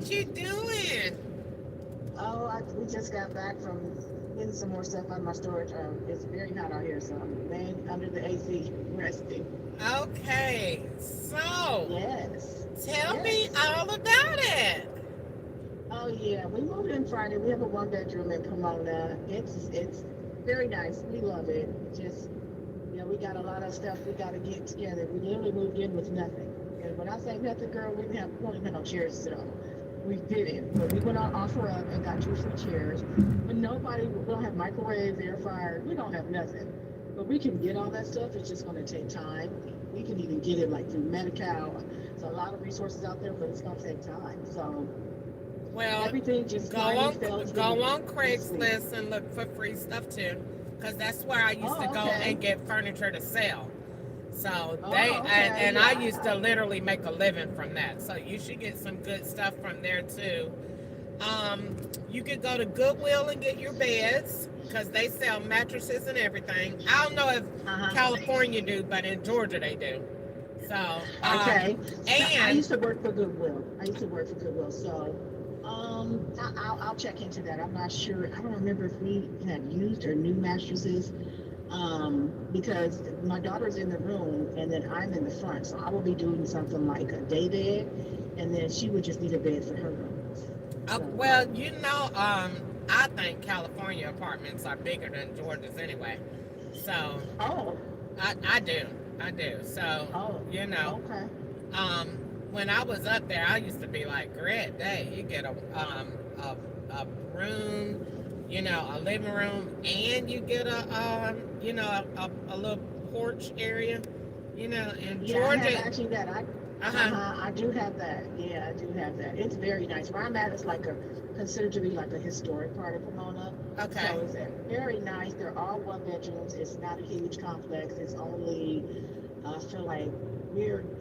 What you doing? Oh, we just got back from getting some more stuff out of my storage. It's very hot out here, so I'm laying under the AC resting. Okay, so Yes, tell me yes. all about it. Oh yeah, we moved in Friday. We have a one bedroom in Pomona. It's very nice. We love it. Just we got a lot of stuff we got to get together. We literally moved in with nothing. And when I say nothing, girl, we don't even have no chairs to sit on. We didn't, but we went on offer up and got two free chairs. But we don't have microwave, air fryer. We don't have nothing. But we can get all that stuff. It's just going to take time. We can even get it like through Medi-Cal. So a lot of resources out there, but it's going to take time. So Well, everything just go finally on fell go together on this week. Craigslist and look for free stuff too, because that's where I used to Oh, go okay. and get furniture to sell. So Oh, okay. and I Yeah. used to literally make a living from that. So you should get some good stuff from there too. Um, you could go to Goodwill and get your beds because they sell mattresses and everything. I don't know if Uh-huh. California do, but in Georgia they do. So, Okay. So I and used to work for Goodwill. So I'll check into that. I'm not sure. I don't remember if we had used or new mattresses because my daughter's in the room and then I'm in the front. So I will be doing something like a day bed and then she would just need a bed for her room. So, well, I think California apartments are bigger than Georgia's anyway. So, oh, I do, I do. So, oh, you know, okay. um, when I was up there, I used to be like, great day, you get a room, a living room, and you get a little porch area, in Yeah, I have Georgia. actually that. Uh huh. I do have that. Yeah, I do have that. It's very nice. Where I'm at is like considered to be like a historic part of Pomona. Okay. So it's very nice. They're all one bedrooms. It's not a huge complex. It's only, I feel like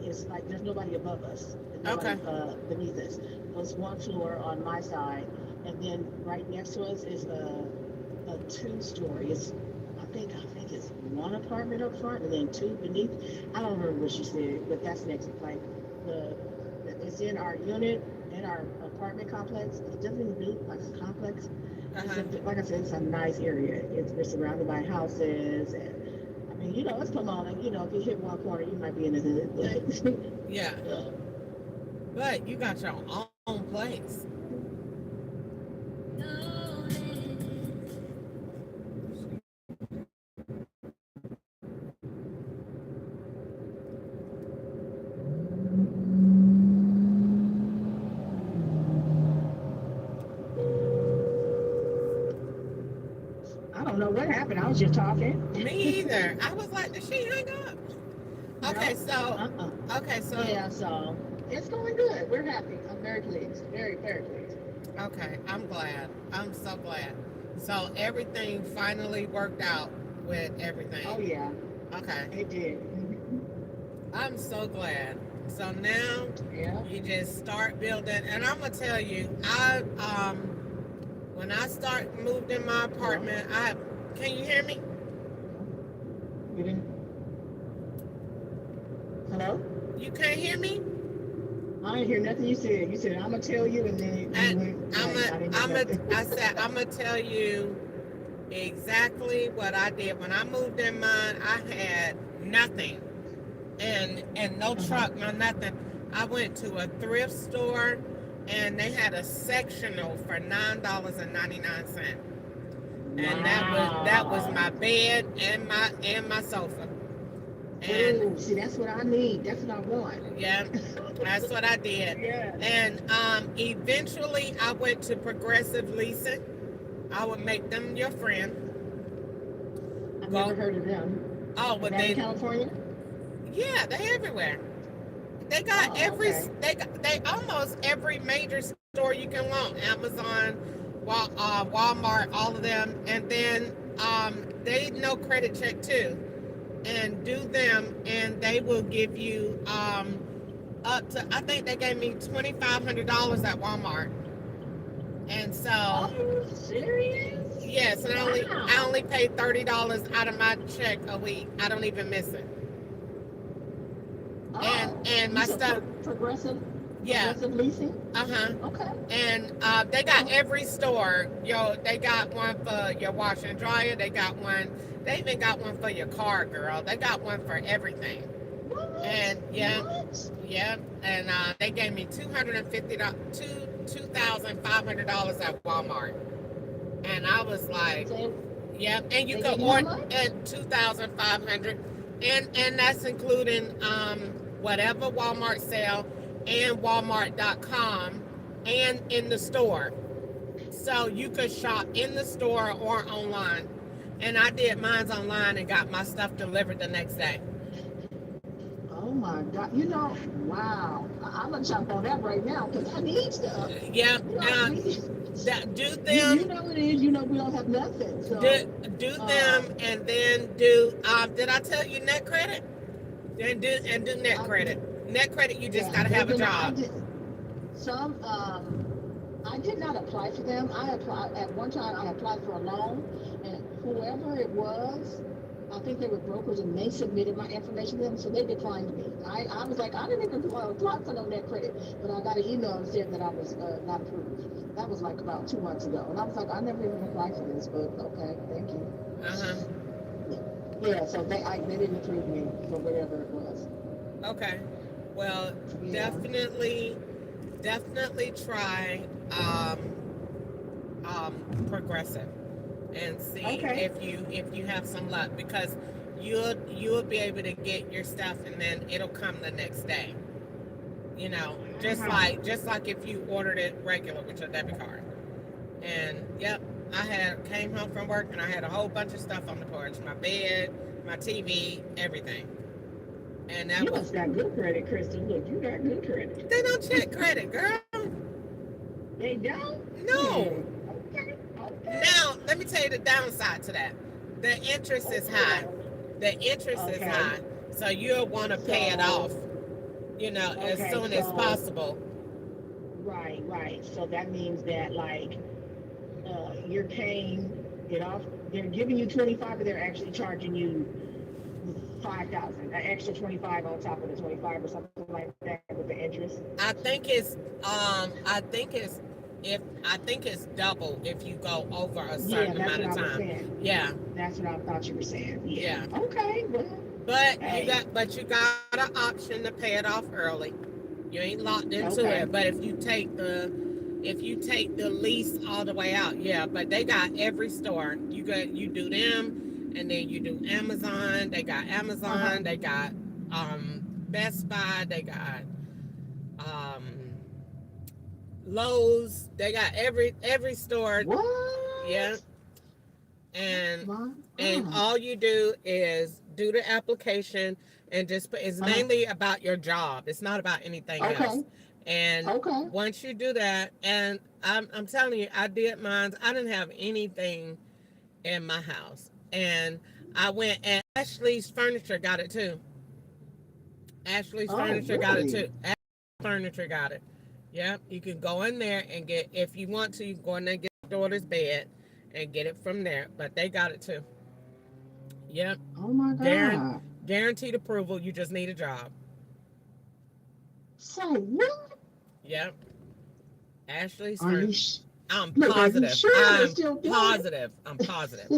it's like there's nobody above us. There's nobody Okay. beneath us. So it's one floor on my side. And then right next to us is a two-story. I think it's one apartment up front and then two beneath. I don't remember what she said, but that's next. Like the it's in our unit in our apartment complex. It doesn't even look like a complex. Uh It's huh. like I said, it's a nice area. We're surrounded by houses, and I mean, it's Pomona. If you hit one corner, you might be in the hood. Yeah. But, But you got your own place. I don't know what happened. I was just talking. Me either. I was like, did she hang up? Okay, No. so Uh-uh. okay, so Yeah. So it's going good. We're happy. I'm very pleased. Very, very pleased. okay, I'm glad. I'm so glad. So everything finally worked out with Oh everything. yeah, Okay. it did. I'm so glad. So now Yeah. you just start building, and I'm gonna tell you, I when I start moved in my Hello. apartment, can you hear me? You didn't. Hello. You can't hear me? I didn't hear nothing you said. You said I'm gonna tell you, and then you And went blank. I didn't hear nothing. I said I'm gonna tell you exactly what I did when I moved in mine. I had nothing, and no Uh-huh. truck, no nothing. I went to a thrift store, and they had a sectional for $9.99, and that was Wow. my bed and my sofa, and Ooh, see, that's what I need. That's what I want. yeah, that's what I did. Yeah. And eventually, I went to Progressive Leasing. I would make them your friend. I've never Go. heard of them. Oh, Is well, that in California? yeah, they everywhere. They got Oh, okay. they almost every major store you can want. Amazon, Walmart, all of them, and then they know credit check too, and do them, and they will give you up to, I think they gave me $2,500 at Walmart, and Are so you serious? yes, and I Wow. only pay $30 out of my check a week. I don't even miss it, Oh, and you my said stuff. progressive? Yeah. Progressive leasing. Uh-huh. Okay. And they got Oh, every store. Yo, they got one for your washer and dryer. They got one. They even got one for your car, girl. They got one for everything. what? And yeah, What? yeah. And they gave me $250 at Walmart. And I was like, So yeah. And you they could gave you how order much? at 2,500, and that's including whatever Walmart sale and Walmart.com and in the store. So you could shop in the store or online. And I did mine's online and got my stuff delivered the next day. Oh my God. You know, wow. I'm gonna jump on that right now because I need stuff. Yeah, You know, we do you them, know it is. You know we don't have nothing. do, So, do them, um, and then do. Did I tell you net credit? Then do net I, credit. Net credit, you just yeah, gotta have a you know, I job. did some. I did not apply for them. I applied at one time. I applied for a loan, and whoever it was, I think they were brokers, and they submitted my information to them, so they declined me. I was like, I didn't even apply for no net credit, but I got an email and said that I was not approved. That was like about 2 months ago, and I was like, I never even applied for this, but okay, thank you. Uh huh. Yeah, yeah. So they didn't approve me for whatever it was. Okay. Well, Yeah. definitely, definitely try progressive and see Okay. if you have some luck, because you'll be able to get your stuff and then it'll come the next day. You know, Uh-huh. just like if you ordered it regular with your debit card. And yep, I had came home from work and I had a whole bunch of stuff on the porch, my bed, my TV, everything. And that You was, must got good credit, Kristen. Look, you got good credit. they don't check credit, girl. They don't? No. Hmm. Okay. Okay. Now, let me tell you the downside to that. The interest is Okay high. now. The interest is Okay. high. So you'll want to pay it off, So as okay, soon as so possible. right, right. So that means that like you're paying it off. They're giving you 25, but they're actually charging you 5,000, an extra 25 on top of the 25 or something like that with the interest. I think it's I think it's double if you go over a Yeah, certain that's amount what of I was time. saying. Yeah, That's what I thought you were saying. Yeah. yeah. Okay. Well, hey. But you got an option to pay it off early. You ain't locked into it. Okay. But if you take the lease all the way out, yeah. But they got every store. You do them, and then you do Amazon. They got Uh huh. Amazon. They got Best Buy. They got um, Lowe's. They got every store. Yeah, What? Oh and my and God. all you do is do the application and just put. It's Uh huh. mainly about your job. It's not about anything else. Okay. And Okay. once you do that, and I'm telling you, I did mine. I didn't have anything in my house, and I went, and Ashley's Furniture got it too. Ashley's Oh, Furniture got it really? too. Ashley's Furniture got it. Yep, you can go in there and get, if you want to, you can go in there and get your daughter's bed and get it from there. But they got it too. Yep, Oh my Guaran- God. guaranteed approval. You just need a job. So what? Yep, Ashley's Are you? Furniture. I'm Look, are you positive. sure they're I'm still doing positive. I'm positive.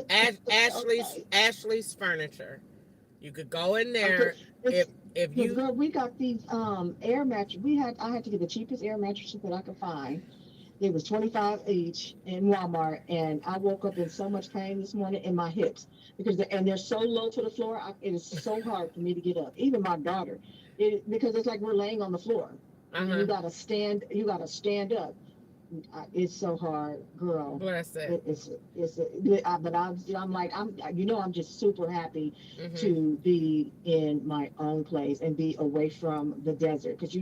it? Okay. Ashley's Furniture. You could go in Okay. there if It's if because you. girl, we got these air mattress. I had to get the cheapest air mattresses that I could find. It was 25 each in Walmart, and I woke up in so much pain this morning in my hips because and they're so low to the floor. It is so hard for me to get up. Even my daughter, because it's like we're laying on the floor, Uh and huh. you gotta stand. You gotta stand up. It's so hard, girl. Bless it. But I'm like I'm just super happy Mhm. to be in my own place and be away from the desert because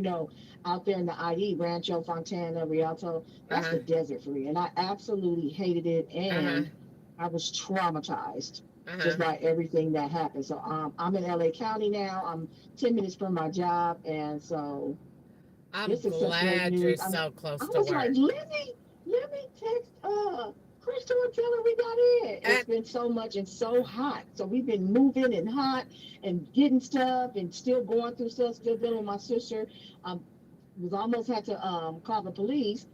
out there in the IE Rancho Fontana Rialto, Uh that's huh. the desert for me, and I absolutely hated it, Uh huh. and I was traumatized Uh just huh. by everything that happened. So I'm in LA County now. I'm 10 minutes from my job, and so I'm this is such great glad you're news. so I close to was like, work. let me text Crystal and tell her we got in. It's And been so much and so hot. So we've been moving and hot and getting stuff and still going through stuff, still dealing with my sister. Um, Was almost had to call the police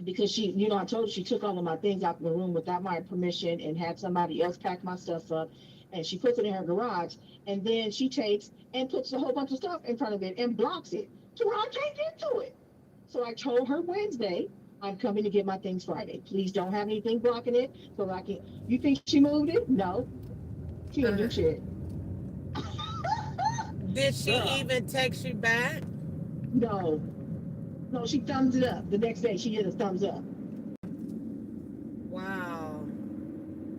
because she, I told her she took all of my things out of the room without my permission and had somebody else pack my stuff up. And she puts it in her garage. And then she takes and puts a whole bunch of stuff in front of it and blocks it to where I can't get to it. So I told her Wednesday, I'm coming to get my things Friday. Please don't have anything blocking it so I can. You think she moved it? No, she didn't do Uh, shit. did she Girl, even text you back? no, no, she thumbs it up. The next day, she did a thumbs up. Wow.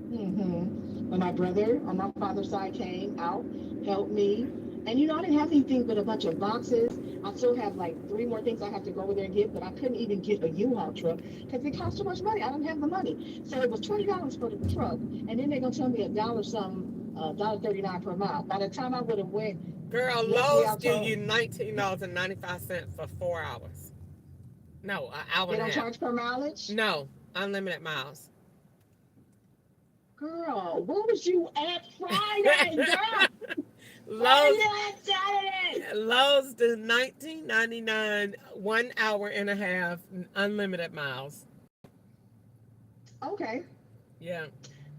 When my brother on my father's side came out, helped me, and I didn't have anything but a bunch of boxes. I still have like three more things I have to go over there and get, but I couldn't even get a U-Haul truck because it cost too much money. I don't have the money, so it was $20 for the truck, and then they're gonna tell me a dollar some, $1.39 per mile. By the time I would have went Girl, yesterday, Lowe's I give told you $19.95 for 4 hours. No, an hour they and a don't half. charge per mileage. No, unlimited miles. Girl, where was you at Friday, girl? Where were Lowe's you at Saturday? Lowe's does 19.99, 1 hour and a half, unlimited miles. Okay, Yeah.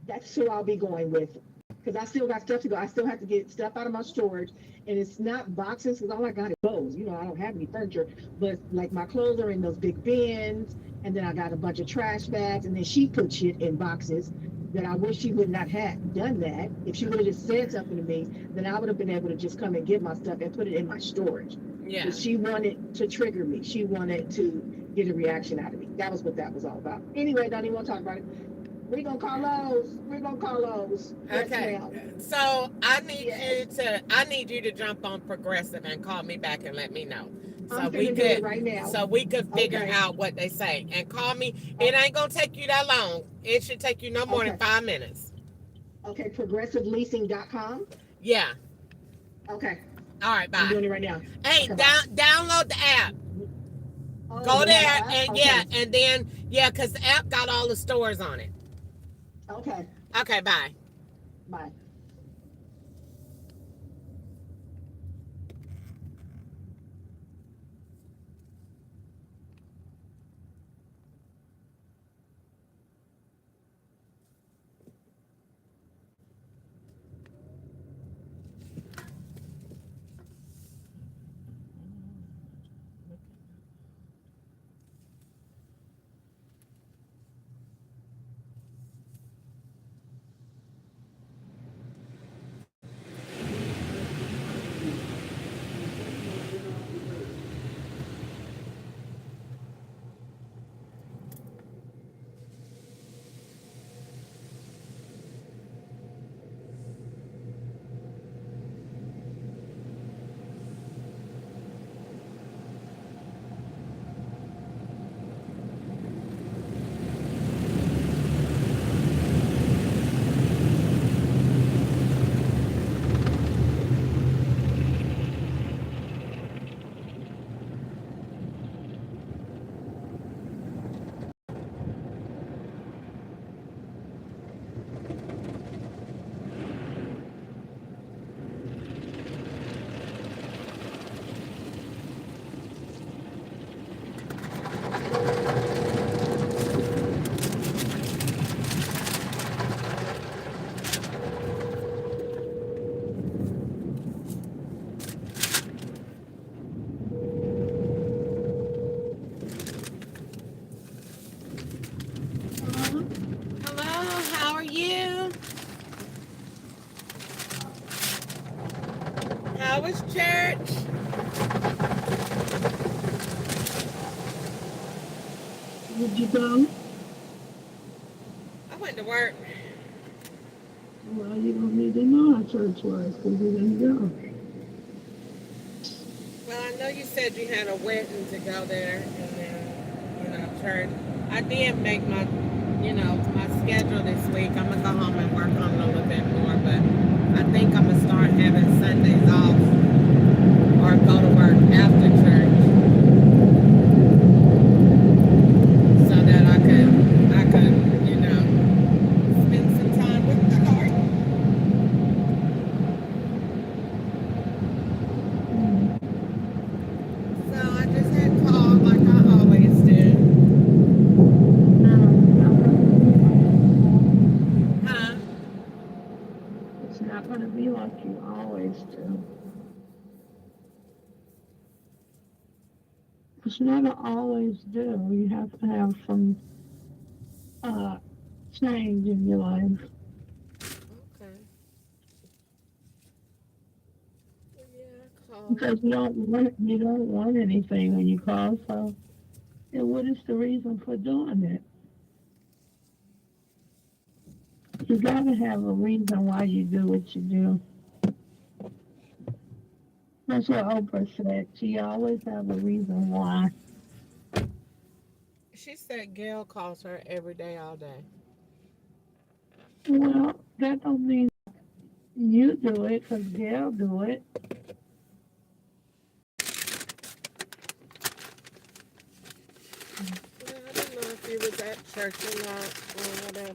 that's who I'll be going with. Because I still got stuff to go. I still have to get stuff out of my storage. And it's not boxes because all I got is clothes. I don't have any furniture. But like my clothes are in those big bins. And then I got a bunch of trash bags. And then she put shit in boxes that I wish she would not have done that. If she would have just said something to me, then I would have been able to just come and get my stuff and put it in my storage. Yeah. But she wanted to trigger me. She wanted to get a reaction out of me. That was what that was all about. Anyway, don't even want to talk about it. We're gonna call those. We're gonna call those. Yes, Okay. ma'am. So Yes. I need you to jump on Progressive and call me back and let me know. I'm finna do it right now. So we could figure Okay. out what they say. And call me. It Oh, ain't gonna take you that long. It should take you no more than okay. 5 minutes. Okay. ProgressiveLeasing.com. Yeah. Okay. All right, I'm bye. doing it right now. Hey, Okay, bye. download the app. Oh, Go they have an there app? and yeah, Okay. and then yeah, cause the app got all the stores on it. Okay. Okay, bye. Bye. Uh-huh. Hello, how are you? How was church? Did you go? I went to work. Well, you don't need to know how church was because you didn't go. Well, I know you said you had a wedding to go there, and then church. I did make my schedule this week. I'm gonna go home and work on it a little bit more, but I think I'm gonna start having Sundays off or go to work after church so that I could spend some time with the Lord. So I just not going to be like you always do. It's not an always do. You have to have some uh, change in your life Okay. Yeah, I called. because you don't want anything when you call. So, and what is the reason for doing it? You got to have a reason why you do what you do. That's what Oprah said. She always have a reason why. She said Gail calls her every day, all day. Well, that don't mean you do it because Gail do it. Yeah, I didn't know if you was at church or not or whatever.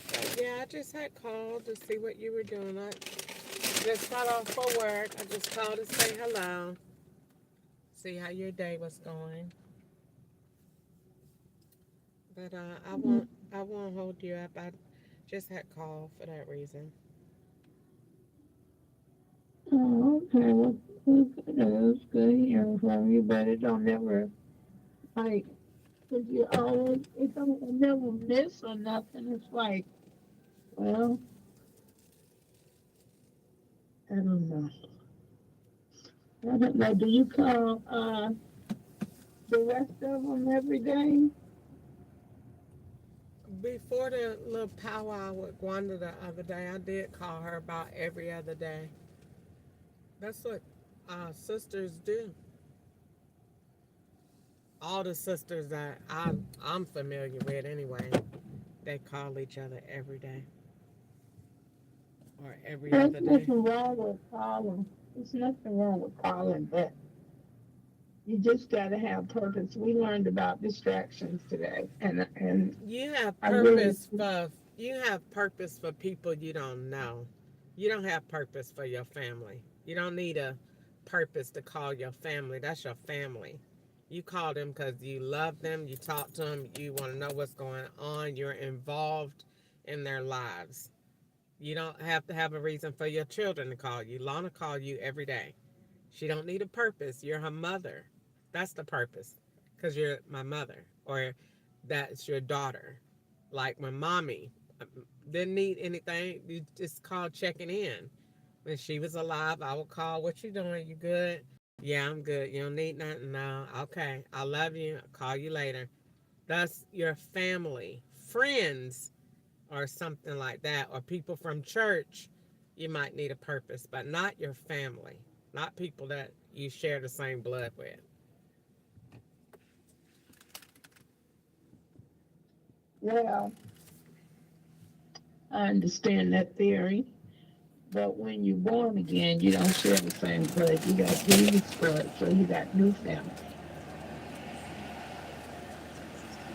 But yeah, I just had called to see what you were doing. I just got off for work. I just called to say hello, see how your day was going. But I won't hold you up. I just had called for that reason. Oh, okay. Well, it's good hearing from you, but it don't never like if you always it don't never miss or nothing. It's like, well, I don't know. I don't know. Do you call the rest of them every day? Before the little powwow with Gwanda the other day, I did call her about every other day. That's what sisters do. All the sisters that I'm familiar with anyway, they call each other every day or every There's other day. nothing wrong with calling. There's nothing wrong with calling, but you just got to have purpose. We learned about distractions today, and You have I really purpose for people you don't know. You don't have purpose for your family. You don't need a purpose to call your family. That's your family. You call them because you love them. You talk to them. You want to know what's going on. You're involved in their lives. You don't have to have a reason for your children to call you. Lana call you every day. She don't need a purpose. You're her mother. That's the purpose. Because you're my mother. Or that's your daughter. Like my mommy didn't need anything. You just called checking in. When she was alive, I would call, what you doing? You good? Yeah, I'm good. You don't need nothing? No. Okay. I love you. I'll call you later. That's your family. Friends or something like that, or people from church, you might need a purpose, but not your family, not people that you share the same blood with. well, I understand that theory. But when you're born again, you don't share the same blood. You got Jesus' blood, so you got new family.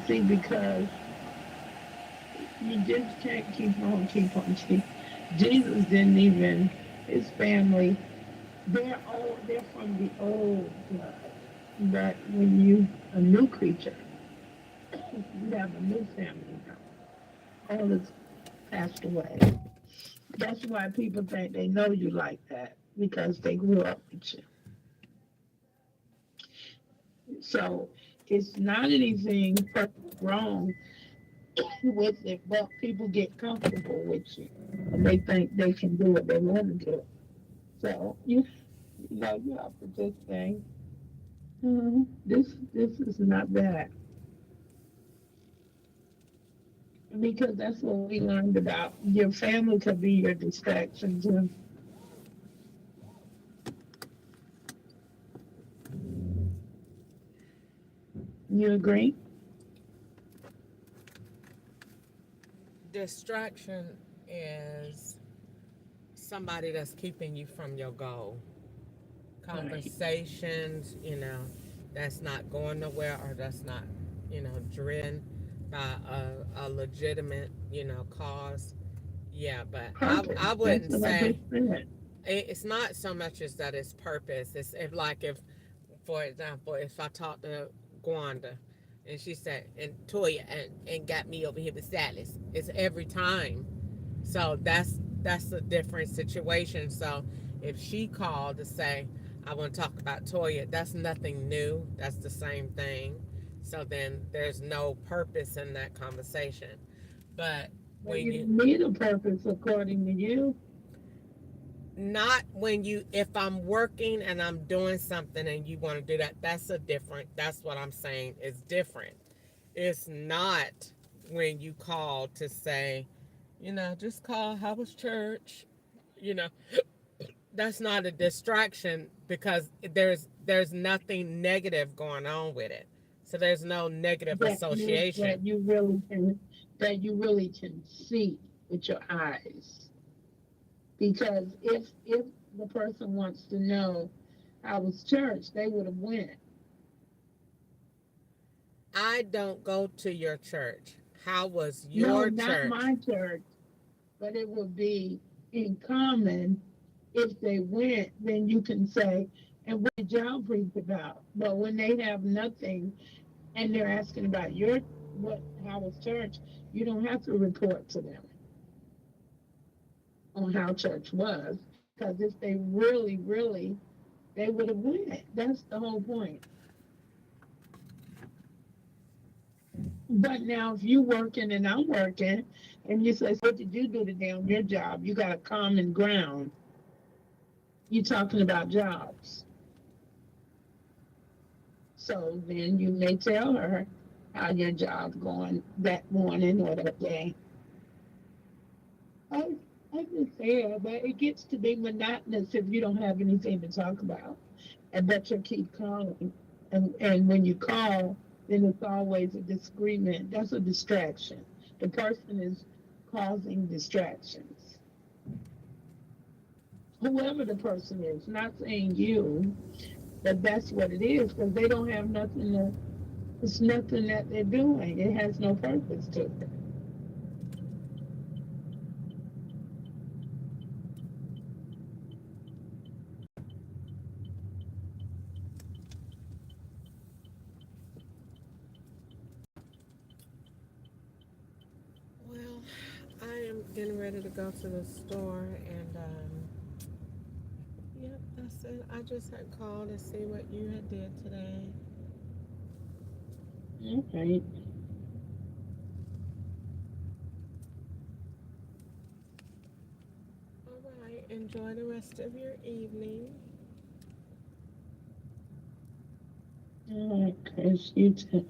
See, because you just can't keep on. Jesus didn't even his family. They're from the old blood. But when you a new creature, you have a new family now. All is passed away. That's why people think they know you like that because they grew up with you. So it's not anything wrong with it, but people get comfortable with you and they think they can do what they want to do. So you have to just think, this is not bad because that's what we learned about. Your family could be your distractions. And you agree? Distraction is somebody that's keeping you from your goal. Right. Conversations, that's not going nowhere, or that's not, driven by a legitimate, cause. Yeah, but Purpose. I That's wouldn't what I say just said. it's not so much as that it's purpose. It's if, like, if, for example, if I talk to Gwanda and she said, and Toya, and got me over here with Silas, it's every time. So that's that's a different situation. So if she called to say, I want to talk about Toya, that's nothing new. That's the same thing. So then there's no purpose in that conversation. But But when you you, don't need a purpose according to you. not when you, if I'm working and I'm doing something and you want to do that, that's a different, that's what I'm saying is different. It's not when you call to say, just call, how was church? You know, that's not a distraction because there's nothing negative going on with it. So there's no negative association. That you really can see with your eyes. Because if the person wants to know how was church, they would have went. I don't go to your church. How was No, your not church? my church, but it would be in common if they went, then you can say, and what did y'all preach about? But when they have nothing and they're asking about your what how was church, you don't have to report to them on how church was. Because if they really, they would have went. That's the whole point. But now if you working and I'm working and you say, so what did you do today on your job? You got a common ground. You're talking about jobs. So then you may tell her how your job going that morning or that day. I I just say it, but it gets to be monotonous if you don't have anything to talk about. And but you keep calling. And when you call, then it's always a disagreement. That's a distraction. The person is causing distractions. Whoever the person is, not saying you, but that's what it is because they don't have nothing to, it's nothing that they're doing. It has no purpose to it. Well, I am getting ready to go to the store, and yep, that's it. I just had called to see what you had did today. Okay. All right, enjoy the rest of your evening. All right, Chris, you too.